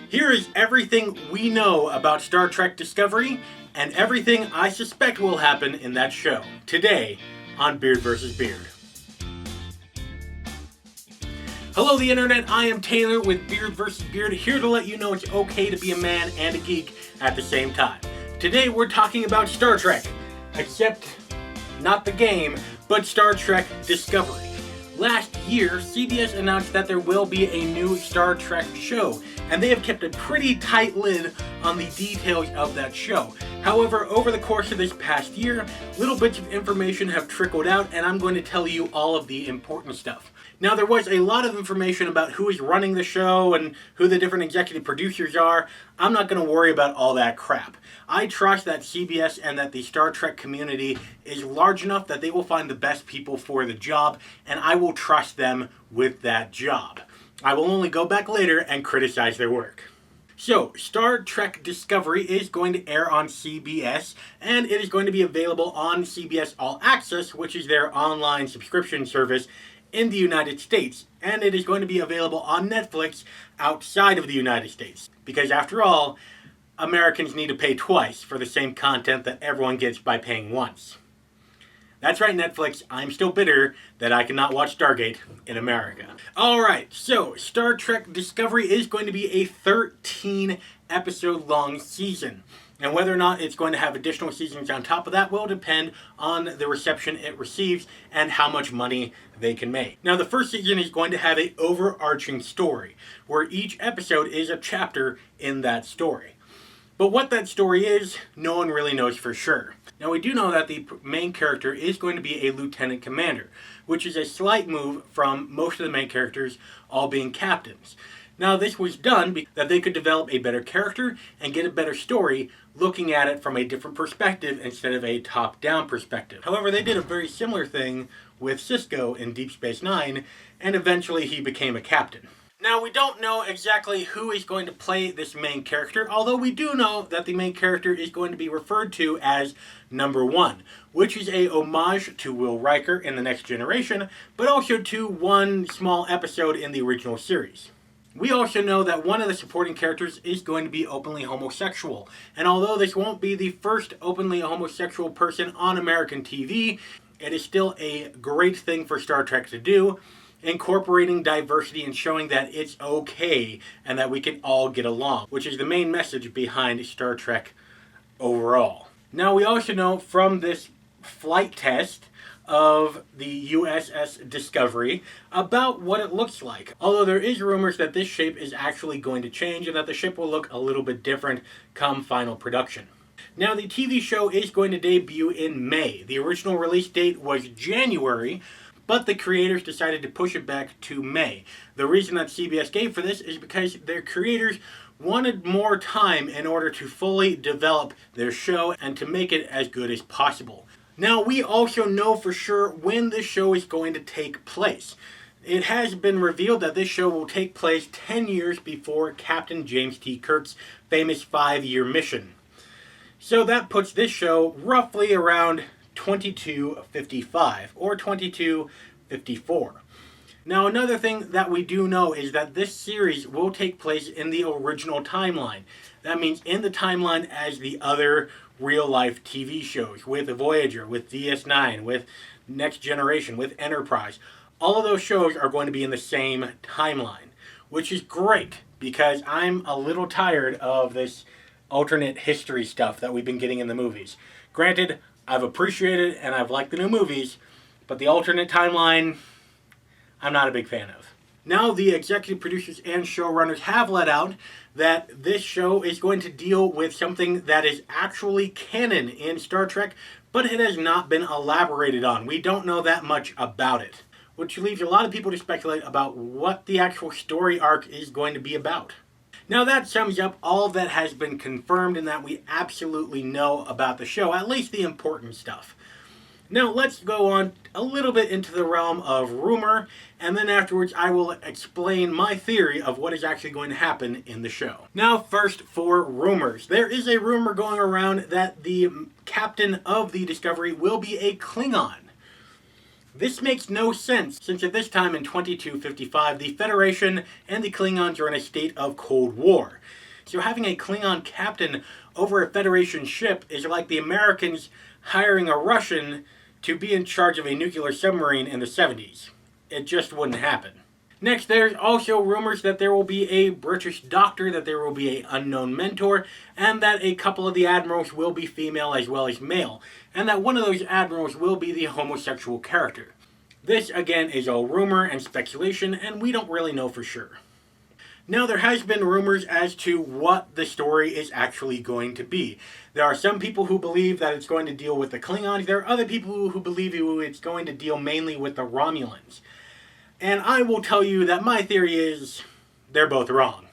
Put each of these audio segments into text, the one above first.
Here is everything we know about Star Trek Discovery and everything I suspect will happen in that show. Today on Beard vs. Beard. Hello the internet, I am Taylor with Beard vs. Beard, here to let you know it's okay to be a man and a geek at the same time. Today we're talking about Star Trek, except not the game, but Star Trek Discovery. Last year, CBS announced that there will be a new Star Trek show, and they have kept a pretty tight lid on the details of that show. However, over the course of this past year, little bits of information have trickled out, and I'm going to tell you all of the important stuff. Now, there was a lot of information about who is running the show and who the different executive producers are. I'm not going to worry about all that crap. I trust that CBS and that the Star Trek community is large enough that they will find the best people for the job, and I will trust them with that job. I will only go back later and criticize their work. So, Star Trek Discovery is going to air on CBS, and it is going to be available on CBS All Access, which is their online subscription service in the United States, and it is going to be available on Netflix outside of the United States. Because after all, Americans need to pay twice for the same content that everyone gets by paying once. That's right, Netflix, I'm still bitter that I cannot watch Stargate in America. Alright, so Star Trek Discovery is going to be a 13 episode long season. And whether or not it's going to have additional seasons on top of that will depend on the reception it receives and how much money they can make. Now, the first season is going to have an overarching story, where each episode is a chapter in that story. But what that story is, no one really knows for sure. Now, we do know that the main character is going to be a lieutenant commander, which is a slight move from most of the main characters all being captains. Now, this was done because that they could develop a better character and get a better story looking at it from a different perspective instead of a top-down perspective. However, they did a very similar thing with Sisko in Deep Space Nine, and eventually he became a captain. Now, we don't know exactly who is going to play this main character, although we do know that the main character is going to be referred to as Number One, which is a homage to Will Riker in The Next Generation, but also to one small episode in the original series. We also know that one of the supporting characters is going to be openly homosexual, and although this won't be the first openly homosexual person on American TV, it is still a great thing for Star Trek to do, incorporating diversity and showing that it's okay and that we can all get along, which is the main message behind Star Trek overall. Now, we also know from this flight test of the USS Discovery about what it looks like. Although there is rumors that this shape is actually going to change and that the ship will look a little bit different come final production. Now, the TV show is going to debut in May. The original release date was January, but the creators decided to push it back to May. The reason that CBS gave for this is because their creators wanted more time in order to fully develop their show and to make it as good as possible. Now, we also know for sure when this show is going to take place. It has been revealed that this show will take place 10 years before Captain James T. Kirk's famous 5-year mission. So that puts this show roughly around 2255 or 2254. Now, another thing that we do know is that this series will take place in the original timeline. That means in the timeline as the other real-life TV shows, with Voyager, with DS9, with Next Generation, with Enterprise. All of those shows are going to be in the same timeline, which is great because I'm a little tired of this alternate history stuff that we've been getting in the movies. Granted, I've appreciated and I've liked the new movies, but the alternate timeline, I'm not a big fan of. Now, the executive producers and showrunners have let out that this show is going to deal with something that is actually canon in Star Trek, but it has not been elaborated on. We don't know that much about it, which leaves a lot of people to speculate about what the actual story arc is going to be about. Now, that sums up all that has been confirmed and that we absolutely know about the show, at least the important stuff. Now, let's go on a little bit into the realm of rumor, and then afterwards I will explain my theory of what is actually going to happen in the show. Now, first for rumors. There is a rumor going around that the captain of the Discovery will be a Klingon. This makes no sense, since at this time in 2255, the Federation and the Klingons are in a state of Cold War. So having a Klingon captain over a Federation ship is like the Americans hiring a Russian to be in charge of a nuclear submarine in the 70s. It just wouldn't happen. Next, there's also rumors that there will be a British doctor, that there will be an unknown mentor, and that a couple of the admirals will be female as well as male, and that one of those admirals will be the homosexual character. This, again, is all rumor and speculation, and we don't really know for sure. Now, there has been rumors as to what the story is actually going to be. There are some people who believe that it's going to deal with the Klingons. There are other people who believe it's going to deal mainly with the Romulans. And I will tell you that my theory is they're both wrong.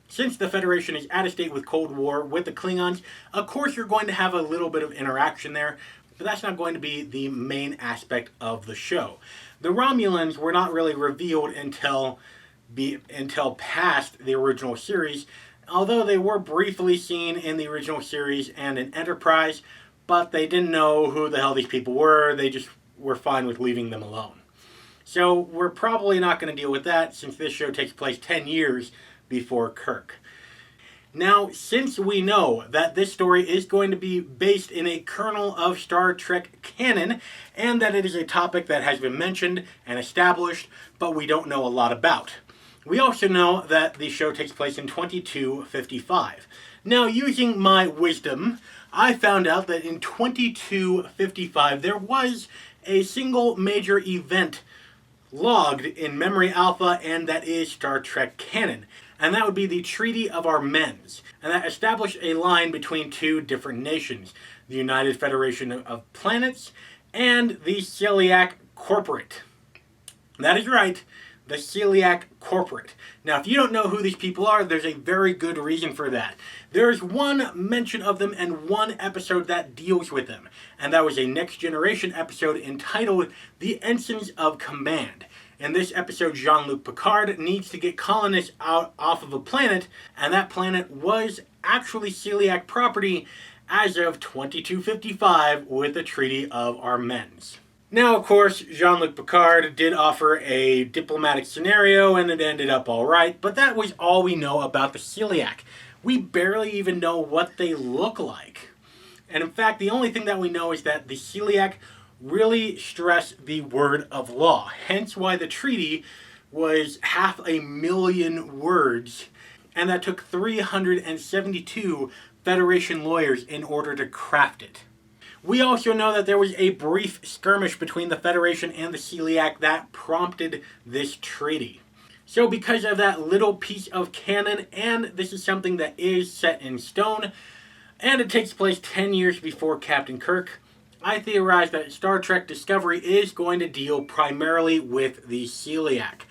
Since the Federation is at a state with Cold War with the Klingons, of course you're going to have a little bit of interaction there, but that's not going to be the main aspect of the show. The Romulans were not really revealed until past the original series, although they were briefly seen in the original series and in Enterprise, but they didn't know who the hell these people were. They just were fine with leaving them alone. So we're probably not going to deal with that, since this show takes place 10 years before Kirk. Now, since we know that this story is going to be based in a kernel of Star Trek canon, and that it is a topic that has been mentioned and established, but we don't know a lot about. We also know that the show takes place in 2255. Now, using my wisdom, I found out that in 2255 there was a single major event logged in Memory Alpha, and that is Star Trek canon. And that would be the Treaty of Armenz. And that established a line between two different nations, the United Federation of Planets and the Celiac Corporate. That is right, the Celiac Corporate. Now, if you don't know who these people are, there's a very good reason for that. There's one mention of them and one episode that deals with them, and that was a Next Generation episode entitled The Ensigns of Command. In this episode, Jean-Luc Picard needs to get colonists out off of a planet, and that planet was actually Celiac property as of 2255 with the Treaty of Armenz. Now, of course, Jean-Luc Picard did offer a diplomatic scenario, and it ended up all right, but that was all we know about the Celiac. We barely even know what they look like. And in fact, the only thing that we know is that the Celiac really stress the word of law, hence why the treaty was 500,000 words, and that took 372 Federation lawyers in order to craft it. We also know that there was a brief skirmish between the Federation and the Celiac that prompted this treaty. So because of that little piece of canon, and this is something that is set in stone, and it takes place 10 years before Captain Kirk, I theorize that Star Trek Discovery is going to deal primarily with the Celiac,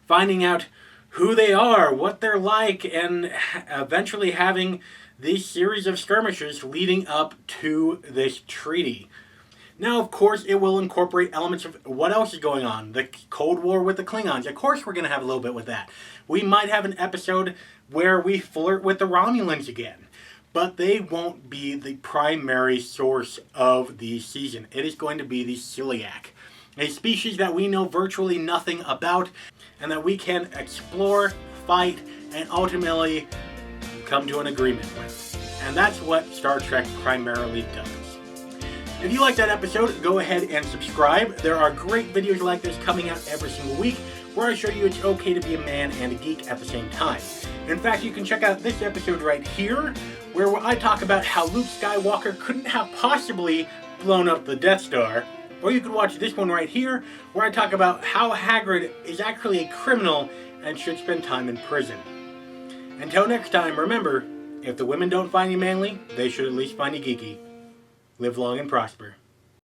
finding out who they are, what they're like, and eventually having these series of skirmishes leading up to this treaty. Now, of course, it will incorporate elements of what else is going on. The Cold War with the Klingons. Of course, we're going to have a little bit with that. We might have an episode where we flirt with the Romulans again. But they won't be the primary source of the season. It is going to be the Celiac, a species that we know virtually nothing about, and that we can explore, fight, and ultimately come to an agreement with. And that's what Star Trek primarily does. If you like that episode, go ahead and subscribe. There are great videos like this coming out every single week, where I show you it's okay to be a man and a geek at the same time. In fact, you can check out this episode right here, where I talk about how Luke Skywalker couldn't have possibly blown up the Death Star. Or you could watch this one right here, where I talk about how Hagrid is actually a criminal and should spend time in prison. Until next time, remember, if the women don't find you manly, they should at least find you geeky. Live long and prosper.